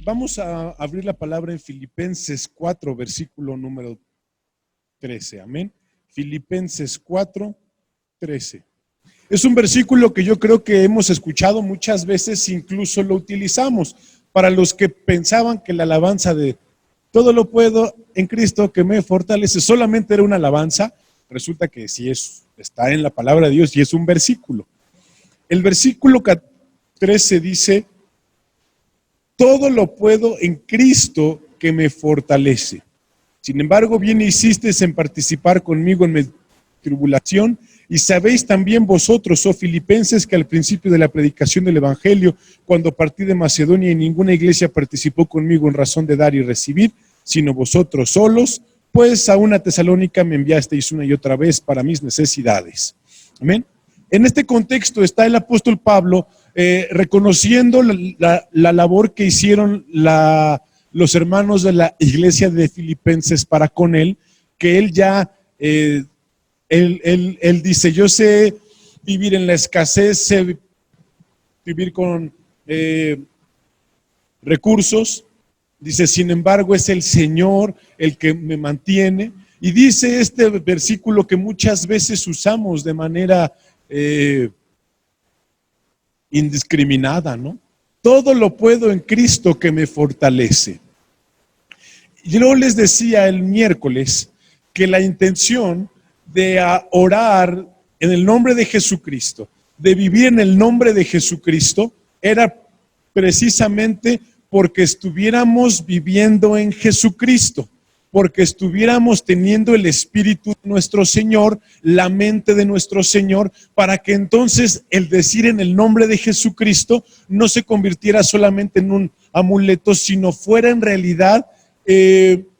Vamos a abrir la palabra en Filipenses 4, versículo número 13. Amén. Filipenses 4, 13. Es un versículo que yo creo que hemos escuchado muchas veces, incluso lo utilizamos. Para los que pensaban que la alabanza de todo lo puedo en Cristo que me fortalece solamente era una alabanza, resulta que sí está en la palabra de Dios y es un versículo. El versículo 13 dice: todo lo puedo en Cristo que me fortalece. Sin embargo, bien hicisteis en participar conmigo en mi tribulación, y sabéis también vosotros, oh filipenses, que al principio de la predicación del Evangelio, cuando partí de Macedonia, y ninguna iglesia participó conmigo en razón de dar y recibir, sino vosotros solos, pues a una Tesalónica me enviasteis una y otra vez para mis necesidades. Amén. En este contexto está el apóstol Pablo reconociendo la labor que hicieron los hermanos de la iglesia de Filipenses para con él, que él ya, él dice: yo sé vivir en la escasez, sé vivir con recursos. Dice, sin embargo, es el Señor el que me mantiene. Y dice este versículo que muchas veces usamos de manera indiscriminada, ¿no? Todo lo puedo en Cristo que me fortalece. Yo les decía el miércoles que la intención de orar en el nombre de Jesucristo, de vivir en el nombre de Jesucristo, era precisamente porque estuviéramos viviendo en Jesucristo, porque estuviéramos teniendo el Espíritu de nuestro Señor, la mente de nuestro Señor, para que entonces el decir en el nombre de Jesucristo no se convirtiera solamente en un amuleto, sino fuera en realidad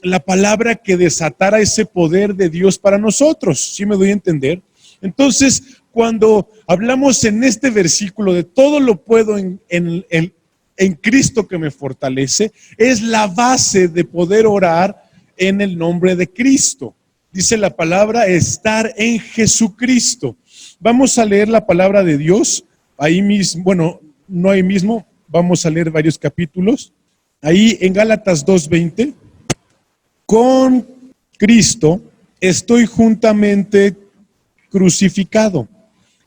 la palabra que desatara ese poder de Dios para nosotros. ¿Sí me doy a entender? Entonces, cuando hablamos en este versículo de todo lo puedo en Cristo que me fortalece, es la base de poder orar en el nombre de Cristo. Dice la palabra estar en Jesucristo. Vamos a leer la palabra de Dios ahí mismo, bueno, no ahí mismo, vamos a leer varios capítulos. Ahí en Gálatas 2:20, con Cristo estoy juntamente crucificado,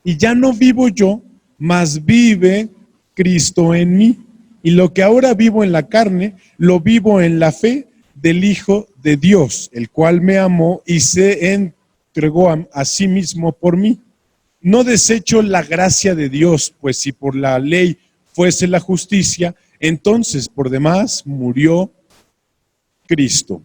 y ya no vivo yo, mas vive Cristo en mí. Y lo que ahora vivo en la carne, lo vivo en la fe del Hijo de Dios, el cual me amó y se entregó a sí mismo por mí. No desecho la gracia de Dios, pues si por la ley fuese la justicia, entonces por demás murió Cristo.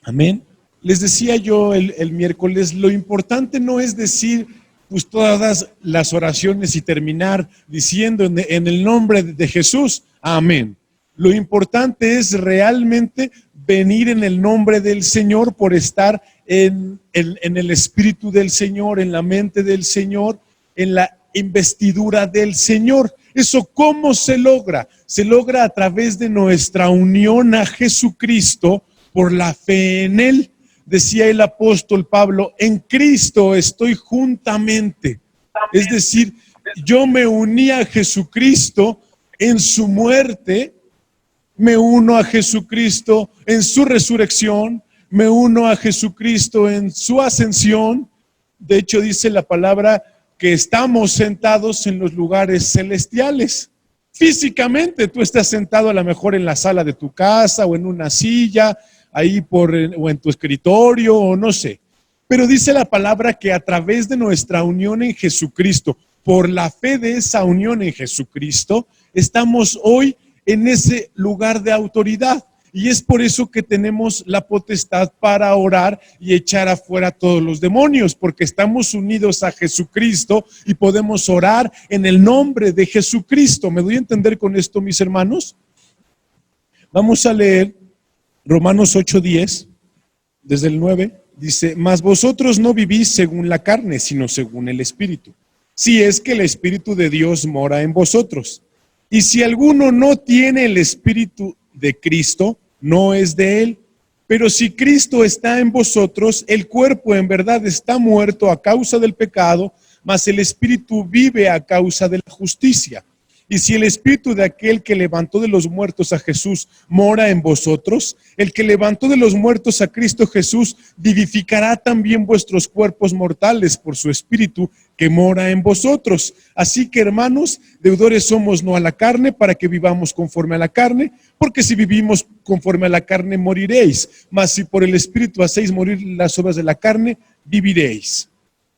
Amén. Les decía yo el miércoles, lo importante no es decir pues todas las oraciones y terminar diciendo en el nombre de Jesús, amén. Lo importante es realmente venir en el nombre del Señor por estar en el Espíritu del Señor, en la mente del Señor, en la investidura del Señor. ¿Eso cómo se logra? Se logra a través de nuestra unión a Jesucristo por la fe en Él. Decía el apóstol Pablo, en Cristo estoy juntamente. Es decir, yo me uní a Jesucristo en su muerte, me uno a Jesucristo en su resurrección, me uno a Jesucristo en su ascensión. De hecho, dice la palabra que estamos sentados en los lugares celestiales. Físicamente, tú estás sentado a lo mejor en la sala de tu casa o en una silla, ahí o en tu escritorio o no sé. Pero dice la palabra que a través de nuestra unión en Jesucristo, por la fe de esa unión en Jesucristo, estamos hoy en ese lugar de autoridad. Y es por eso que tenemos la potestad para orar y echar afuera todos los demonios, porque estamos unidos a Jesucristo y podemos orar en el nombre de Jesucristo. ¿Me doy a entender con esto, mis hermanos? Vamos a leer Romanos 8:10, desde el 9, dice, mas vosotros no vivís según la carne, sino según el Espíritu, si es que el Espíritu de Dios mora en vosotros. Y si alguno no tiene el Espíritu de Cristo, no es de él. Pero si Cristo está en vosotros, el cuerpo en verdad está muerto a causa del pecado, mas el Espíritu vive a causa de la justicia. Y si el espíritu de aquel que levantó de los muertos a Jesús mora en vosotros, el que levantó de los muertos a Cristo Jesús vivificará también vuestros cuerpos mortales por su espíritu que mora en vosotros. Así que, hermanos, deudores somos no a la carne, para que vivamos conforme a la carne, porque si vivimos conforme a la carne moriréis, mas si por el espíritu hacéis morir las obras de la carne, viviréis.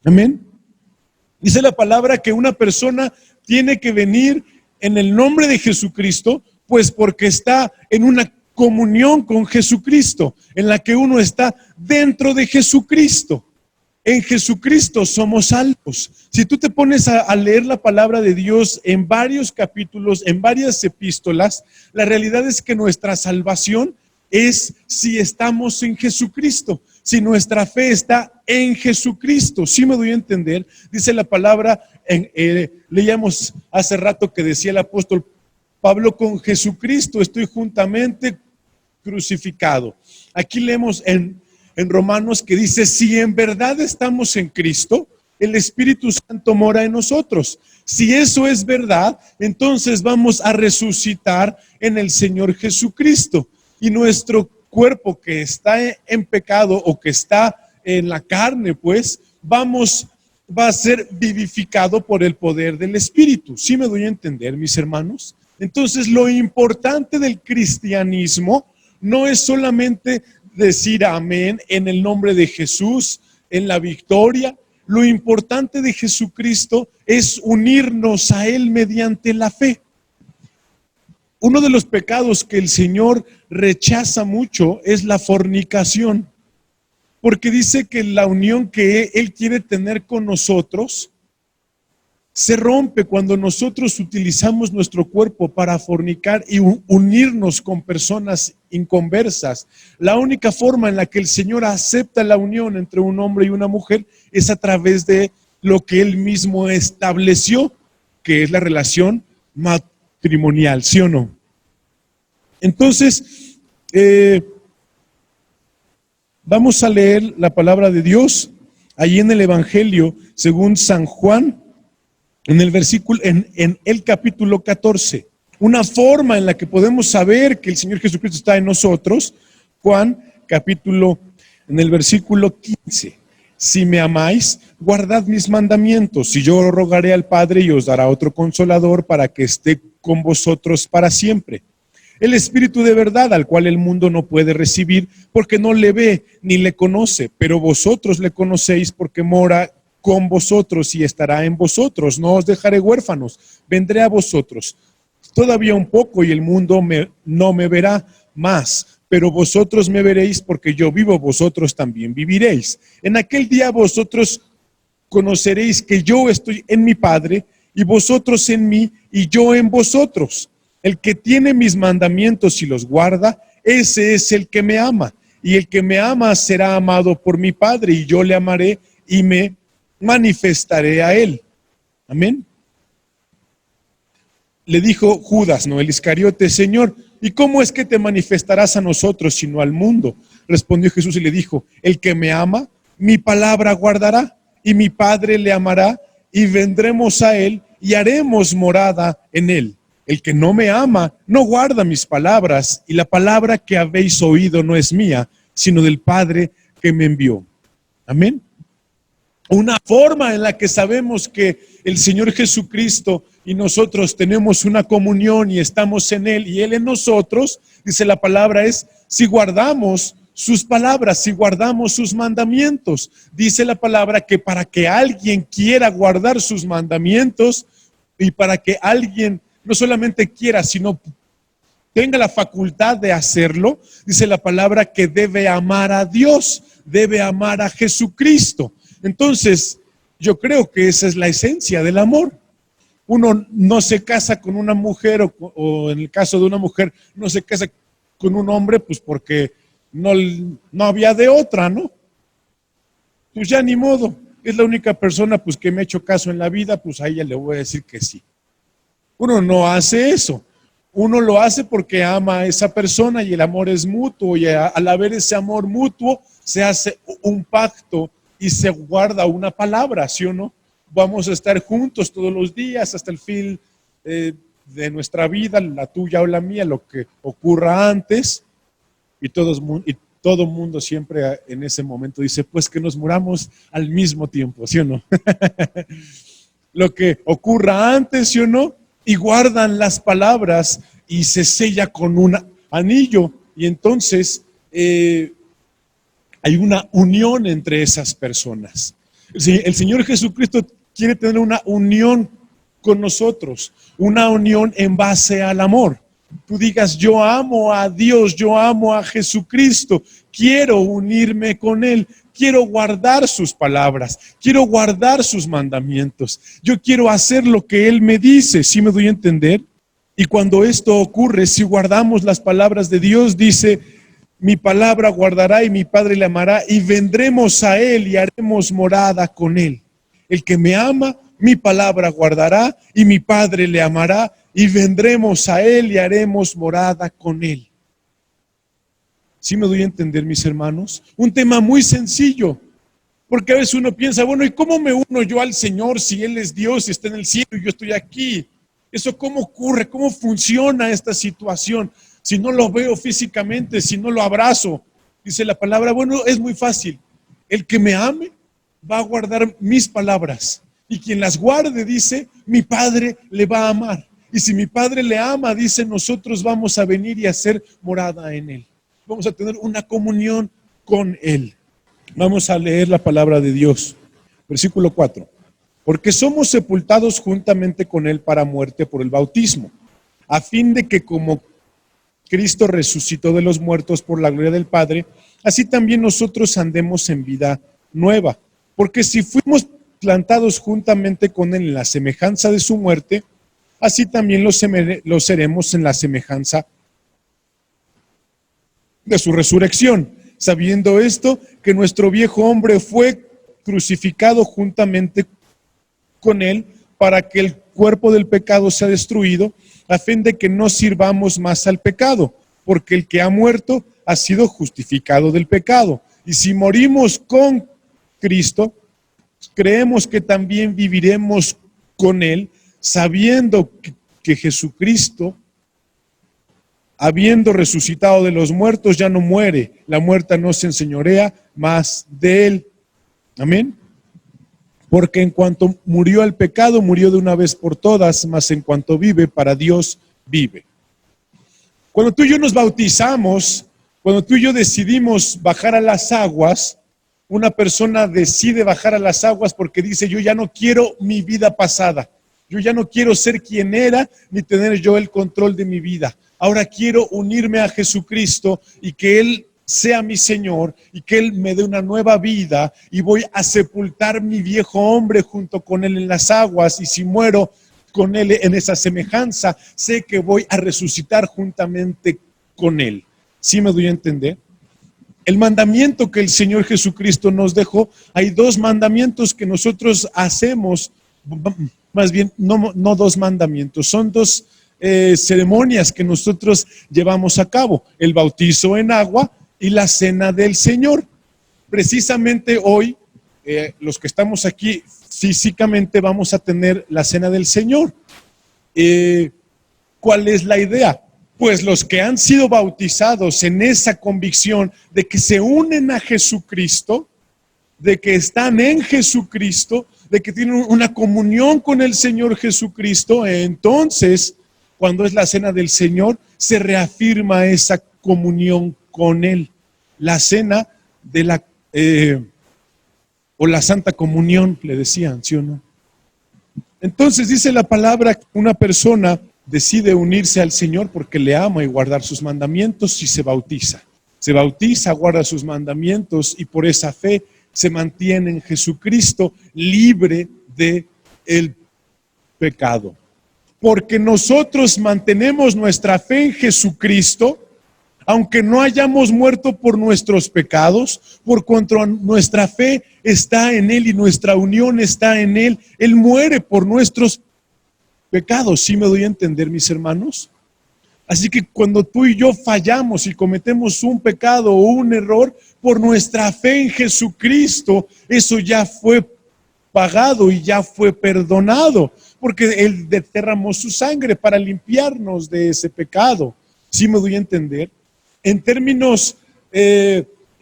Amén. Dice la palabra que una persona tiene que venir en el nombre de Jesucristo, pues porque está en una comunión con Jesucristo, en la que uno está dentro de Jesucristo. En Jesucristo somos salvos. Si tú te pones a leer la palabra de Dios en varios capítulos, en varias epístolas, la realidad es que nuestra salvación es si estamos en Jesucristo, si nuestra fe está en Jesucristo. ¿Sí me doy a entender? Dice la palabra, leíamos hace rato que decía el apóstol Pablo, con Jesucristo estoy juntamente crucificado. Aquí leemos en Romanos que dice, si en verdad estamos en Cristo, el Espíritu Santo mora en nosotros. Si eso es verdad, entonces vamos a resucitar en el Señor Jesucristo. Y nuestro cuerpo que está en pecado o que está en la carne, pues, va a ser vivificado por el poder del Espíritu. ¿Sí me doy a entender, mis hermanos? Entonces, lo importante del cristianismo no es solamente decir amén en el nombre de Jesús, en la victoria. Lo importante de Jesucristo es unirnos a Él mediante la fe. Uno de los pecados que el Señor rechaza mucho es la fornicación, porque dice que la unión que Él quiere tener con nosotros se rompe cuando nosotros utilizamos nuestro cuerpo para fornicar y unirnos con personas inconversas. La única forma en la que el Señor acepta la unión entre un hombre y una mujer es a través de lo que Él mismo estableció, que es la relación matrimonial, ¿sí o no? Entonces, vamos a leer la palabra de Dios allí en el Evangelio según San Juan, en el capítulo 14. Una forma en la que podemos saber que el Señor Jesucristo está en nosotros, Juan en el versículo 15. Si me amáis, guardad mis mandamientos, y yo rogaré al Padre y os dará otro consolador para que esté con vosotros para siempre. El Espíritu de verdad, al cual el mundo no puede recibir, porque no le ve ni le conoce, pero vosotros le conocéis porque mora con vosotros y estará en vosotros. No os dejaré huérfanos, vendré a vosotros. Todavía un poco y el mundo no me verá más, pero vosotros me veréis, porque yo vivo, vosotros también viviréis. En aquel día vosotros conoceréis que yo estoy en mi Padre, y vosotros en mí, y yo en vosotros. El que tiene mis mandamientos y los guarda, ese es el que me ama. Y el que me ama será amado por mi Padre, y yo le amaré y me manifestaré a él. Amén. Le dijo Judas, no el Iscariote, Señor, ¿y cómo es que te manifestarás a nosotros, sino al mundo? Respondió Jesús y le dijo, el que me ama, mi palabra guardará, y mi Padre le amará, y vendremos a él, y haremos morada en él. El que no me ama, no guarda mis palabras, y la palabra que habéis oído no es mía, sino del Padre que me envió. Amén. Una forma en la que sabemos que el Señor Jesucristo y nosotros tenemos una comunión y estamos en Él y Él en nosotros, dice la palabra, es si guardamos sus palabras, si guardamos sus mandamientos. Dice la palabra que para que alguien quiera guardar sus mandamientos y para que alguien no solamente quiera, sino tenga la facultad de hacerlo, dice la palabra que debe amar a Dios, debe amar a Jesucristo. Entonces, yo creo que esa es la esencia del amor. Uno no se casa con una mujer o en el caso de una mujer no se casa con un hombre pues porque no había de otra, ¿no? Pues ya ni modo, es la única persona pues que me ha hecho caso en la vida, pues a ella le voy a decir que sí. Uno no hace eso. Uno lo hace porque ama a esa persona y el amor es mutuo y al haber ese amor mutuo se hace un pacto y se guarda una palabra, ¿sí o no? Vamos a estar juntos todos los días hasta el fin de nuestra vida, la tuya o la mía, lo que ocurra antes, y todo mundo siempre en ese momento dice, pues que nos muramos al mismo tiempo, ¿sí o no? Lo que ocurra antes, ¿sí o no? Y guardan las palabras y se sella con un anillo, y entonces hay una unión entre esas personas. El Señor Jesucristo quiere tener una unión con nosotros, una unión en base al amor. Tú digas, yo amo a Dios, yo amo a Jesucristo, quiero unirme con Él, quiero guardar sus palabras, quiero guardar sus mandamientos, yo quiero hacer lo que Él me dice, ¿sí me doy a entender? Y cuando esto ocurre, si guardamos las palabras de Dios, dice, mi palabra guardará y mi Padre le amará y vendremos a Él y haremos morada con Él. El que me ama, mi palabra guardará y mi Padre le amará y vendremos a Él y haremos morada con Él. ¿Sí me doy a entender, mis hermanos? Un tema muy sencillo, porque a veces uno piensa, bueno, ¿y cómo me uno yo al Señor si Él es Dios y está en el cielo y yo estoy aquí? ¿Eso cómo ocurre? ¿Cómo funciona esta situación? Si no lo veo físicamente, si no lo abrazo, dice la palabra, bueno, es muy fácil. El que me ame va a guardar mis palabras. Y quien las guarde, dice, mi Padre le va a amar. Y si mi Padre le ama, dice, nosotros vamos a venir y a hacer morada en Él. Vamos a tener una comunión con Él. Vamos a leer la palabra de Dios. Versículo 4. Porque somos sepultados juntamente con Él para muerte por el bautismo, a fin de que como Cristo resucitó de los muertos por la gloria del Padre, así también nosotros andemos en vida nueva. Porque si fuimos plantados juntamente con Él en la semejanza de su muerte, así también lo seremos en la semejanza de su resurrección, sabiendo esto, que nuestro viejo hombre fue crucificado juntamente con Él para que el cuerpo del pecado sea destruido, a fin de que no sirvamos más al pecado, porque el que ha muerto ha sido justificado del pecado. Y si morimos con Cristo, creemos que también viviremos con Él, sabiendo que Jesucristo, habiendo resucitado de los muertos, ya no muere. La muerte no se enseñorea más de Él. Amén. Porque en cuanto murió el pecado, murió de una vez por todas, mas en cuanto vive, para Dios vive. Cuando tú y yo nos bautizamos, cuando tú y yo decidimos bajar a las aguas, una persona decide bajar a las aguas porque dice, yo ya no quiero mi vida pasada, yo ya no quiero ser quien era, ni tener yo el control de mi vida. Ahora quiero unirme a Jesucristo y que Él sea mi Señor y que Él me dé una nueva vida y voy a sepultar mi viejo hombre junto con Él en las aguas, y si muero con Él en esa semejanza, sé que voy a resucitar juntamente con Él. ¿Sí me doy a entender? El mandamiento que el Señor Jesucristo nos dejó, hay dos mandamientos que nosotros hacemos, más bien no dos mandamientos, son dos ceremonias que nosotros llevamos a cabo: el bautizo en agua y la cena del Señor. Precisamente hoy, los que estamos aquí físicamente vamos a tener la cena del Señor. ¿Cuál es la idea? Pues los que han sido bautizados en esa convicción de que se unen a Jesucristo, de que están en Jesucristo, de que tienen una comunión con el Señor Jesucristo, entonces, cuando es la cena del Señor, se reafirma esa comunión con Él. La cena de la o la Santa Comunión, le decían, ¿sí o no? Entonces dice la palabra que una persona decide unirse al Señor porque le ama y guardar sus mandamientos y se bautiza. Se bautiza, guarda sus mandamientos y por esa fe se mantiene en Jesucristo, libre de el pecado. Porque nosotros mantenemos nuestra fe en Jesucristo, aunque no hayamos muerto por nuestros pecados, por cuanto nuestra fe está en Él y nuestra unión está en Él. Él muere por nuestros pecados. ¿Sí me doy a entender, mis hermanos? Así que cuando tú y yo fallamos y cometemos un pecado o un error, por nuestra fe en Jesucristo, eso ya fue pagado y ya fue perdonado. porque Él derramó su sangre para limpiarnos de ese pecado. ¿Sí me doy a entender? En términos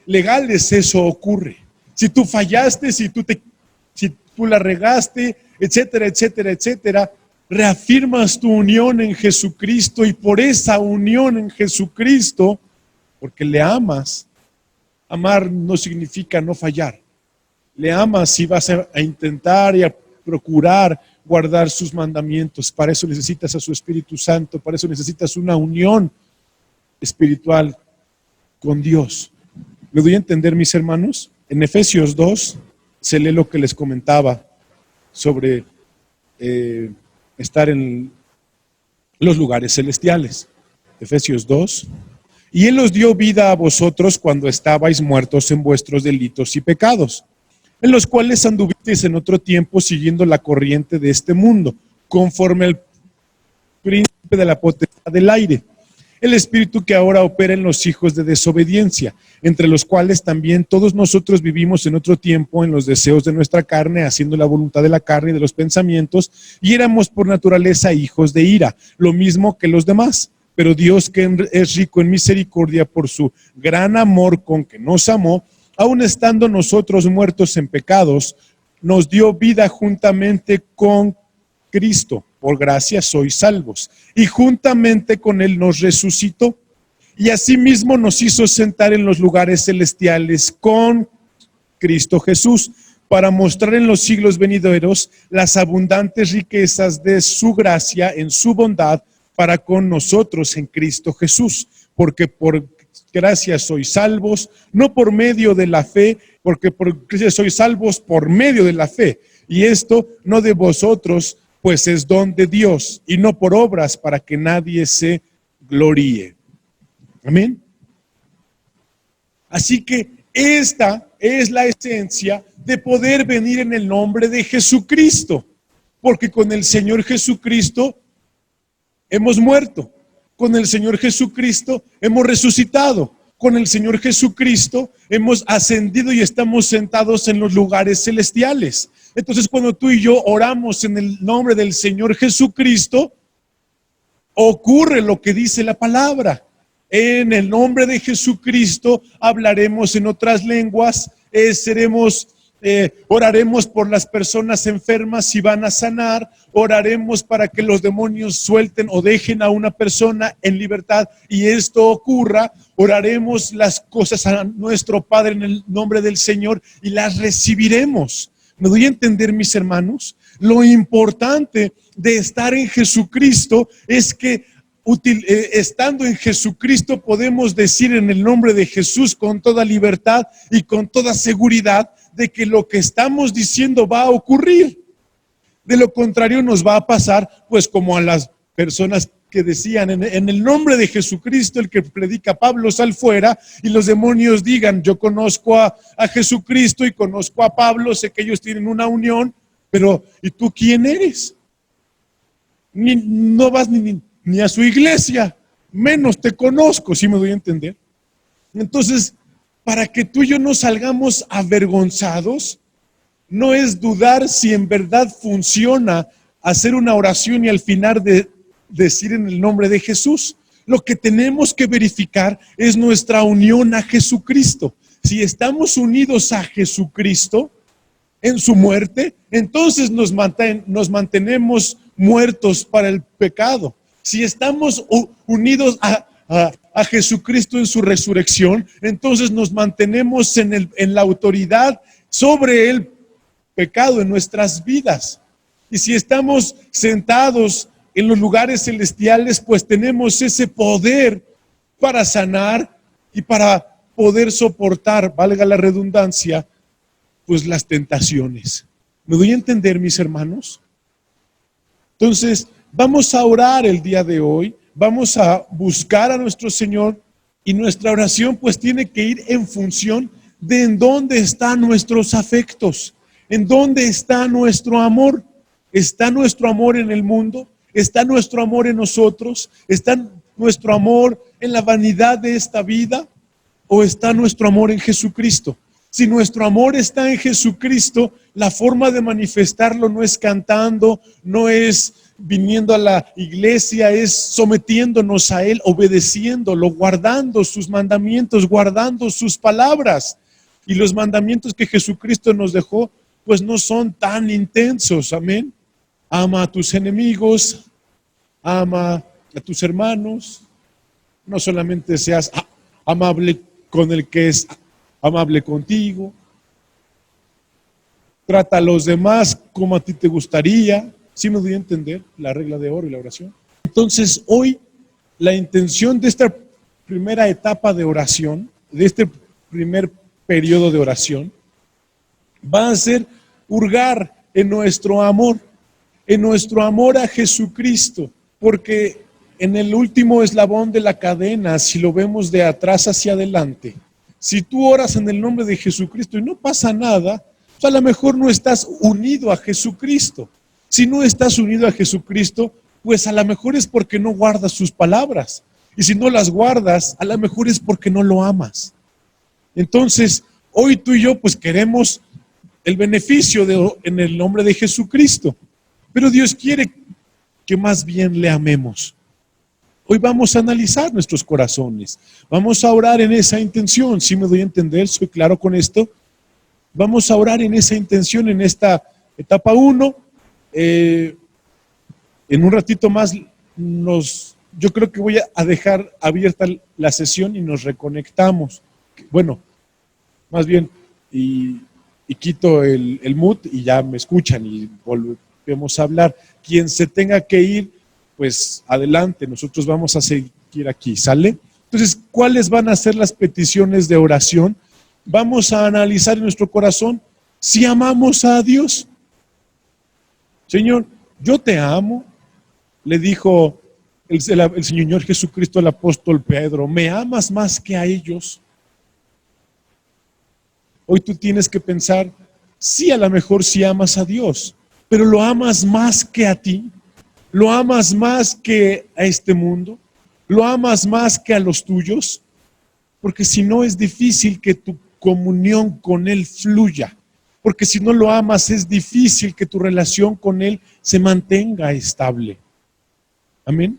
legales eso ocurre. Si tú fallaste, si tú la regaste, etcétera, etcétera, etcétera, reafirmas tu unión en Jesucristo y por esa unión en Jesucristo, porque le amas, amar no significa no fallar. Le amas y vas a intentar y a procurar guardar sus mandamientos. Para eso necesitas a su Espíritu Santo, para eso necesitas una unión espiritual con Dios. ¿Me doy a entender, mis hermanos? En Efesios 2 se lee lo que les comentaba sobre estar en los lugares celestiales. Efesios 2. Y Él os dio vida a vosotros cuando estabais muertos en vuestros delitos y pecados, en los cuales anduvisteis en otro tiempo siguiendo la corriente de este mundo, conforme al príncipe de la potestad del aire, el espíritu que ahora opera en los hijos de desobediencia, entre los cuales también todos nosotros vivimos en otro tiempo en los deseos de nuestra carne, haciendo la voluntad de la carne y de los pensamientos, y éramos por naturaleza hijos de ira, lo mismo que los demás. Pero Dios, que es rico en misericordia por su gran amor con que nos amó, aun estando nosotros muertos en pecados, nos dio vida juntamente con Cristo. Por gracia sois salvos. Y juntamente con Él nos resucitó. Y asimismo nos hizo sentar en los lugares celestiales con Cristo Jesús, para mostrar en los siglos venideros las abundantes riquezas de su gracia en su bondad para con nosotros en Cristo Jesús. Porque por gracia sois salvos, no por medio de la fe, porque por gracia sois salvos por medio de la fe. Y esto no de vosotros, pues es don de Dios, y no por obras, para que nadie se gloríe. Amén. Así que esta es la esencia de poder venir en el nombre de Jesucristo, porque con el Señor Jesucristo hemos muerto, con el Señor Jesucristo hemos resucitado, con el Señor Jesucristo hemos ascendido y estamos sentados en los lugares celestiales. Entonces, cuando tú y yo oramos en el nombre del Señor Jesucristo, ocurre lo que dice la palabra. En el nombre de Jesucristo hablaremos en otras lenguas, oraremos por las personas enfermas si van a sanar, oraremos para que los demonios suelten o dejen a una persona en libertad y esto ocurra, oraremos las cosas a nuestro Padre en el nombre del Señor y las recibiremos. ¿Me doy a entender, mis hermanos? Lo importante de estar en Jesucristo es que estando en Jesucristo podemos decir en el nombre de Jesús con toda libertad y con toda seguridad de que lo que estamos diciendo va a ocurrir. De lo contrario nos va a pasar pues como a las personas que decían en el nombre de Jesucristo, el que predica Pablo sal fuera, y los demonios digan yo conozco a Jesucristo y conozco a Pablo, sé que ellos tienen una unión, pero ¿y tú quién eres? No vas ni a su iglesia, menos te conozco, ¿sí me doy a entender? Entonces, para que tú y yo no salgamos avergonzados, no es dudar si en verdad funciona hacer una oración y al final decir en el nombre de Jesús. Lo que tenemos que verificar es nuestra unión a Jesucristo. Si estamos unidos a Jesucristo en su muerte, entonces nos mantenemos muertos para el pecado. Si estamos unidos a Jesucristo en su resurrección, entonces nos mantenemos en la autoridad sobre el pecado en nuestras vidas. Y si estamos sentados en los lugares celestiales, pues tenemos ese poder para sanar y para poder soportar, valga la redundancia, pues las tentaciones. ¿Me doy a entender, mis hermanos? Entonces, vamos a orar el día de hoy, vamos a buscar a nuestro Señor y nuestra oración pues tiene que ir en función de en dónde están nuestros afectos, en dónde está nuestro amor. ¿Está nuestro amor en el mundo? ¿Está nuestro amor en nosotros? ¿Está nuestro amor en la vanidad de esta vida? ¿O está nuestro amor en Jesucristo? Si nuestro amor está en Jesucristo, la forma de manifestarlo no es cantando, no es viniendo a la iglesia, es sometiéndonos a Él, obedeciéndolo, guardando sus mandamientos, guardando sus palabras. Y los mandamientos que Jesucristo nos dejó, pues no son tan intensos, amén. Ama a tus enemigos, ama a tus hermanos, no solamente seas amable con el que es amable contigo, trata a los demás como a ti te gustaría. ¿Sí me doy a entender la regla de oro y la oración? Entonces, hoy la intención de esta primera etapa de oración, de este primer periodo de oración, va a ser hurgar en nuestro amor a Jesucristo, porque en el último eslabón de la cadena, si lo vemos de atrás hacia adelante, si tú oras en el nombre de Jesucristo y no pasa nada, pues a lo mejor no estás unido a Jesucristo. Si no estás unido a Jesucristo, pues a lo mejor es porque no guardas sus palabras. Y si no las guardas, a lo mejor es porque no lo amas. Entonces, hoy tú y yo pues queremos el beneficio en el nombre de Jesucristo. Pero Dios quiere que más bien le amemos. Hoy vamos a analizar nuestros corazones. Vamos a orar en esa intención. ¿Sí me doy a entender? ¿Soy claro con esto? Vamos a orar en esa intención en esta etapa 1. En un ratito más yo creo que voy a dejar abierta la sesión y nos reconectamos. Bueno, más bien, y quito el mute y ya me escuchan y volvemos a hablar. Quien se tenga que ir, pues adelante, nosotros vamos a seguir aquí, ¿sale? Entonces, ¿cuáles van a ser las peticiones de oración? Vamos a analizar en nuestro corazón si amamos a Dios. Señor, yo te amo, le dijo el Señor Jesucristo al apóstol Pedro, ¿me amas más que a ellos? Hoy tú tienes que pensar, sí, a lo mejor sí amas a Dios, pero ¿lo amas más que a ti? ¿Lo amas más que a este mundo? ¿Lo amas más que a los tuyos? Porque si no es difícil que tu comunión con Él fluya. Porque si no lo amas es difícil que tu relación con Él se mantenga estable. Amén.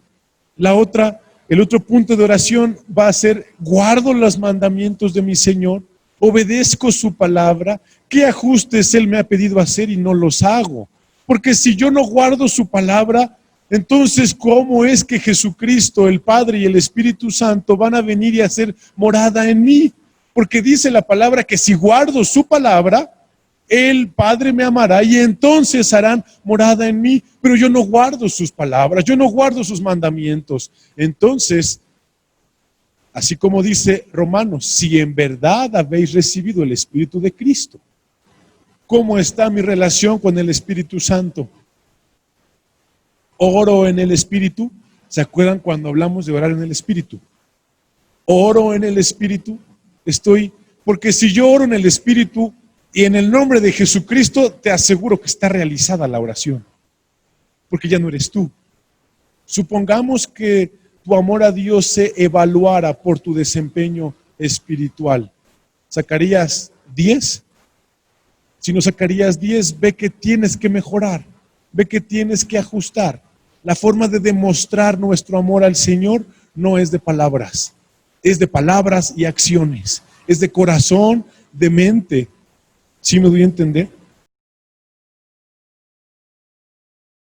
El otro punto de oración va a ser, guardo los mandamientos de mi Señor, obedezco su palabra, ¿qué ajustes Él me ha pedido hacer y no los hago? Porque si yo no guardo su palabra, entonces ¿cómo es que Jesucristo, el Padre y el Espíritu Santo van a venir y hacer morada en mí? Porque dice la palabra que si guardo su palabra, el Padre me amará y entonces harán morada en mí, pero yo no guardo sus palabras, yo no guardo sus mandamientos. Entonces, así como dice Romanos, si en verdad habéis recibido el Espíritu de Cristo, ¿cómo está mi relación con el Espíritu Santo? Oro en el Espíritu. ¿Se acuerdan cuando hablamos de orar en el Espíritu? Oro en el Espíritu. Porque si yo oro en el Espíritu y en el nombre de Jesucristo, te aseguro que está realizada la oración. Porque ya no eres tú. Supongamos que tu amor a Dios se evaluara por tu desempeño espiritual. ¿Sacarías 10? Si no sacarías 10, ve que tienes que mejorar, ve que tienes que ajustar. La forma de demostrar nuestro amor al Señor no es de palabras, es de palabras y acciones, es de corazón, de mente. ¿Sí me doy a entender?